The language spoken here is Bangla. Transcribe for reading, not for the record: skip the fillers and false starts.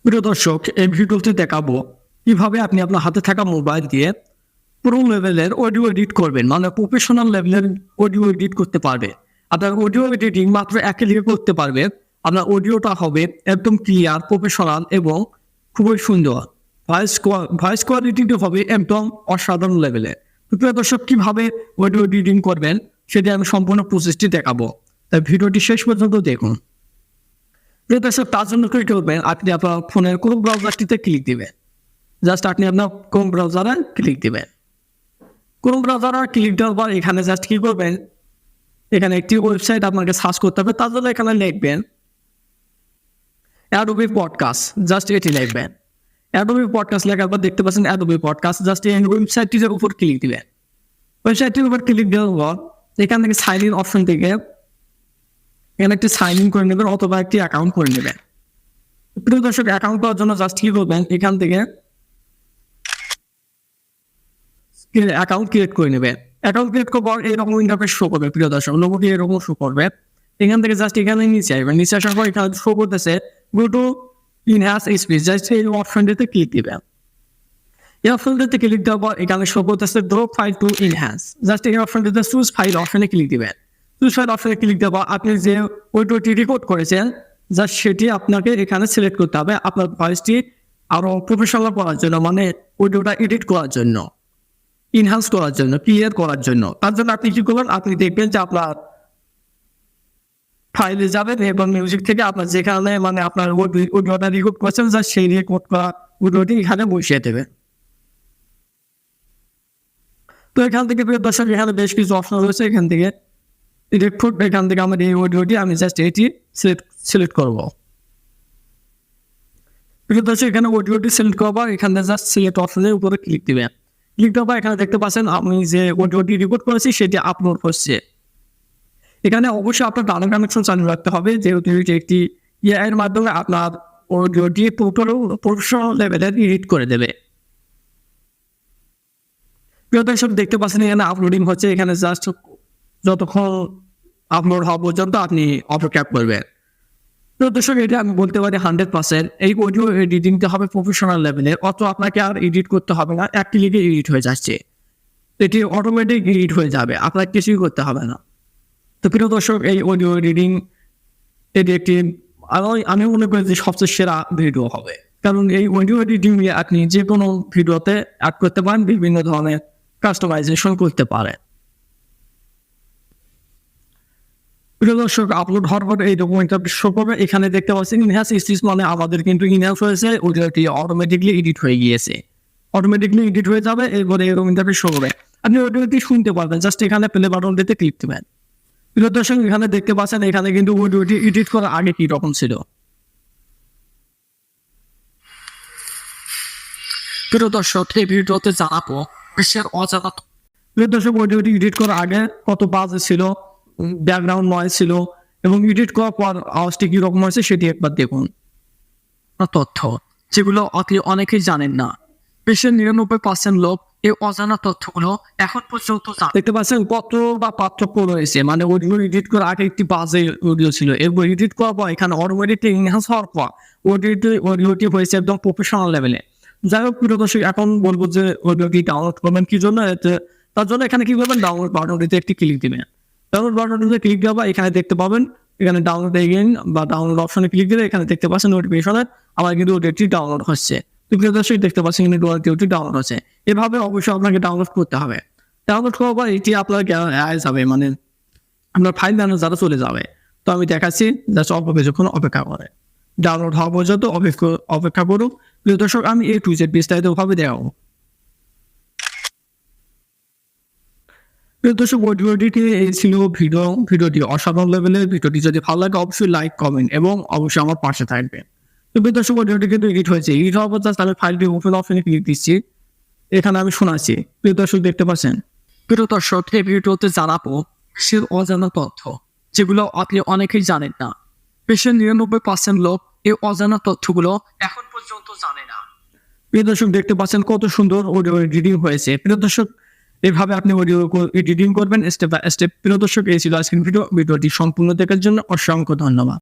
প্রিয় দর্শক, এই ভিডিওতে দেখাবো কিভাবে আপনি আপনার হাতে থাকা মোবাইল দিয়ে প্রো লেভেলের অডিও এডিট করবেন, মানে প্রফেশনাল লেভেলের অডিও এডিট করতে পারবে। আপনার অডিও এডিটিং মাত্র এক ক্লিকে করতে পারবে। আপনার অডিওটা হবে একদম ক্লিয়ার, প্রফেশনাল এবং খুবই সুন্দর। ভয়েস কোয়ালিটিটা হবে একদম অসাধারণ লেভেলের। তো প্রিয় দর্শক, কিভাবে অডিও এডিটিং করবেন সেটা আমি সম্পূর্ণ প্রসেসটি দেখাবো, তাই ভিডিওটি শেষ পর্যন্ত দেখুন। প্রিয় দর্শক, তার জন্য কি করবেন, আপনি আপনার ফোনের কোন ব্রাউজারটিতে ক্লিক দিবেন। জাস্ট আপনি আপনার কোন ব্রাউজারে ক্লিক দিবেন। কোন ব্রাউজারে ক্লিক দেওয়ার পর এখানে জাস্ট কি করবেন, এখানে একটি ওয়েবসাইট আপনাকে সার্চ করতে হবে। তার জন্য এখানে লিখবেন অ্যাডোবি পডকাস্ট, জাস্ট এটি লিখবেন। অ্যাডোবি পডকাস্ট লেখার পর দেখতে পাচ্ছেন অ্যাডোবি পডকাস্ট, জাস্ট এই ওয়েবসাইটটির উপর ক্লিক দিবেন। ওয়েবসাইটটির উপর ক্লিক দেওয়ার পর এখান থেকে সাইন ইন অপশন থেকে এখানে একটি সাইন ইন করে নেবেন অথবা একটি অ্যাকাউন্ট করে নেবেন। প্রিয় দর্শক, অ্যাকাউন্ট করার জন্য জাস্ট কি করবেন, এখান থেকে অ্যাকাউন্ট ক্রিয়েট করে নেবেন। অ্যাকাউন্ট ক্রিয়েট করার পর এরকম ইন্টারফেস শো করবে। প্রিয় দর্শক, লোগোটি এরকম শো করবে। এখান থেকে জাস্ট এখানে নিচে আসবেন। নিচে আসার পর এখানে শো করতেছে go to enhance speech, just এই অপশনটিতে ক্লিক দিবেন। এই অপশনটিতে ক্লিক দেওয়ার পর এখানে শো করতেছে drop file two enhance, just এই অপশনটিতে চুজ ফাইল অপশনে ক্লিক দিবেন। চুজ ফাইল অপশনে ক্লিক দেওয়ার পর আপনি যে অডিওটি রেকর্ড করেছেন জাস্ট সেটি আপনাকে এখানে সিলেক্ট করতে হবে আপনার ভয়েসটি আরো প্রফেশনাল করার জন্য, মানে অডিওটা এডিট করার জন্য, ইনহ্যান্স করার জন্য, ক্লিয়ার করার জন্য। তার জন্য আপনি কি করবেন, আপনি দেখবেন যে আপনার ফাইলে যাবেন এবং মিউজিক থেকে আপনার যেখানে মানে আপনার অডিওটা রেকর্ড করছেন জাস্ট সেই রেকর্ড করা অডিওটি এখানে বসিয়ে দেবেন। তো এখান থেকে প্রিয় দর্শক, এখানে বেশ কিছু অপশন রয়েছে। এখান থেকে এখান থেকে আমার এই অডিওটি আমি জাস্ট এটি সিলেক্ট করবো। প্রিয় দর্শক, এখানে অডিওটি সিলেক্ট করবো, এখানে জাস্ট সিলেক্ট অপশনের উপরে ক্লিক দিবেন। ক্লিক দেওয়ার পর এখানে দেখতে পাচ্ছেন আমি যে অডিওটি রেকর্ড করেছি সেটি আপলোড হচ্ছে। এখানে অবশ্যই আপনার ডাটা কানেকশন চালু রাখতে হবে, যেহেতু এটি একটি এআই এর মাধ্যমে আপনার অডিওটি প্রফেশনাল লেভেলের এডিট করে দেবে। প্রিয় দর্শক, দেখতে পাচ্ছেন এখানে আপলোডিং হচ্ছে। এখানে জাস্ট যতক্ষণ আপলোড হওয়া পর্যন্ত আপনি অপেক্ষা করবেন। প্রিয় দর্শক, এটা আমি বলতে পারি 100% এই অডিও এডিটিংটা হবে প্রফেশনাল লেভেলের। অত আপনাকে আর এডিট করতে হবে না, এক ক্লিকে এডিট হয়ে যাচ্ছে। এটি অটোমেটিক এডিট হয়ে যাবে, আপনার কিছুই করতে হবে না। তো প্রিয় দর্শক, এই অডিও এডিটিং এটি একটি আমি মনে করি যে সবচেয়ে সেরা ভিডিও হবে, কারণ এই অডিও এডিটিং নিয়ে আপনি যে কোনো ভিডিওতে অ্যাড করতে পারেন, বিভিন্ন ধরনের কাস্টমাইজেশন করতে পারেন। প্রিয় দর্শক, আপলোড হওয়ার পর এই ডকুমেন্টটা শো করবে। এখানে দেখতে পাচ্ছেন ইনহ্যান্স স্পিচ, মানে আমাদের কিন্তু ইনহ্যান্স হয়েছে, অডিওটি অটোমেটিকলি এডিট হয়ে গিয়েছে। অটোমেটিকলি এডিট হয়ে যাবে, এরপরে এরকম ইন্টারফেস শো করবে। আপনি অডিওটি শুনতে পারবেন, জাস্ট এখানে প্লে বাটনটিতে ক্লিক দিবেন। প্রিয় দর্শক, এখানে দেখতে পাচ্ছেন এখানে কিন্তু অডিওটি এডিট করার আগে কি রকম ছিল। প্রিয় দর্শক, এই ভিডিওতে জানাবো বিশ্বের অজানা। প্রিয় দর্শক, অডিওটি এডিট করার আগে কত বাজে ছিল, ব্যাকগ্রাউন্ড নয়েজ ছিল এবং এডিট করার পর আওয়াজটি কি রকম হয়েছে সেটি একবার দেখুন। তথ্য যেগুলো অনেকেই জানেন না। বিশ্বের 99% লোক এই অজানা তথ্যগুলো এখন পর্যন্ত দেখতে পাচ্ছেন কত বা পার্থক্য রয়েছে। মানে অডিও এডিট করার আগে একটি বাজে অডিও ছিল, এরপর এডিট করার পর এখানে অটোমেটিকলি ইনহ্যান্স হওয়ার পর অডিওটি হয়েছে একদম প্রফেশনাল লেভেলে। যাই হোক প্রিয় দর্শক, এখন বলবো যে অডিওটি ডাউনলোড করবেন কি জন্য, তার জন্য এখানে কি করবেন, ডাউনলোড বাটনটিতে একটি ক্লিক দিবেন। ডাউনলোড বাটনটিতে ক্লিক দেওয়া এখানে দেখতে পাবেন এখানে ডাউনলোড এগেইন বা ডাউনলোড অপশনে ক্লিক দিলে এখানে দেখতে পাচ্ছেন নোটিফিকেশনে আমার কিন্তু অডিওটি ডাউনলোড হচ্ছে। তো প্রিয় দর্শক, দেখতে পাচ্ছেন কিন্তু অডিওটি ডাউনলোড হচ্ছে। এভাবে অবশ্যই আপনাকে ডাউনলোড করতে হবে। ডাউনলোড করার পর এটি আপনার যাবে, মানে আপনার ফাইল ম্যানেজারে চলে যাবে। তো আমি দেখাচ্ছি, জাস্ট অল্প কিছুক্ষণ অপেক্ষা করে ডাউনলোড হওয়া পর্যন্ত অপেক্ষা করুন। প্রিয় দর্শক, আমি এই টুইচের বিস্তারিতভাবে দেখাবো। প্রিয় দর্শক, অডিওটি এই ছিল ভিডিওটি অসাধারণ লেভেলের। ভিডিওটি যদি ভালো লাগে অবশ্যই লাইক, কমেন্ট এবং অবশ্যই আমার পাশে থাকবে। তো প্রিয় দর্শক, অডিওটি কিন্তু এডিট হয়েছে। এডিট হওয়ার পর জাস্ট আমি ফাইলটি ওপেন অপশনে ক্লিক দিচ্ছি। এখানে আমি শোনাচ্ছি। প্রিয় দর্শক, দেখতে পাচ্ছেন। প্রিয় দর্শক, এই ভিডিওতে জানাবো বিশ্বের অজানা তথ্য যেগুলো আপনি অনেকেই জানেন না। বিশ্বের 99% লোক এই অজানা তথ্যগুলো এখন পর্যন্ত জানে না। প্রিয় দর্শক, দেখতে পাচ্ছেন কত সুন্দর অডিও এডিটিং হয়েছে। প্রিয় দর্শক, এভাবে আপনি অডিও এডিটিং করবেন স্টেপ বাই স্টেপ। প্রিয় দর্শক, এই ছিল আজকের ভিডিওটি সম্পূর্ণ দেখার জন্য অসংখ্য ধন্যবাদ।